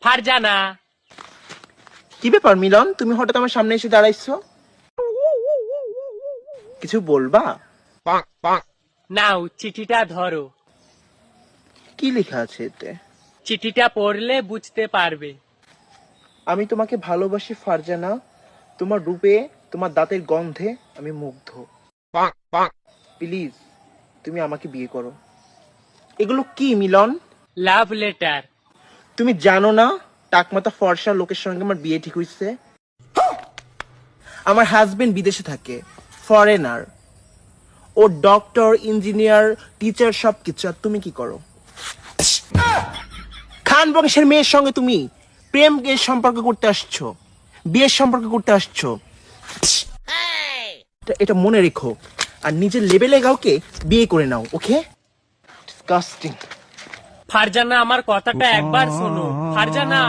ফারজানা। কি ব্যাপার মিলন, তুমি হঠাৎ আমার সামনে এসে দাঁড়াইছো? কিছু বলবা? নাও চিঠিটা ধরো। কি লেখা আছে এতে? চিঠিটা পড়লে বুঝতে পারবে। আমি তোমাকে ভালোবাসি ফারজানা, তোমার রূপে, তোমার দাঁতের গন্ধে আমি মুগ্ধ। প্লিজ তুমি আমাকে বিয়ে করো। এগুলো কি মিলন? Love letter. তুমি জানো না টাকমাতা ফর্সা লোকের সঙ্গে আমার বিয়ে ঠিক হইছে? আমার হাজবেন্ড বিদেশে থাকে, ফরেনার। ও ডক্টর, ইঞ্জিনিয়ার, টিচার সবকিছু। আর তুমি কি করো? খান বংশের মেয়ের সঙ্গে তুমি প্রেমের সম্পর্ক করতে আসছো, বিয়ের সম্পর্ক করতে আসছো। এটা মনে রেখো, আর নিজের লেভেলে কাউকে বিয়ে করে নাও, ওকে? ডিসকাস্টিং। ফারজানা, আমার কথাটা একবার শোনো। ফারজানা।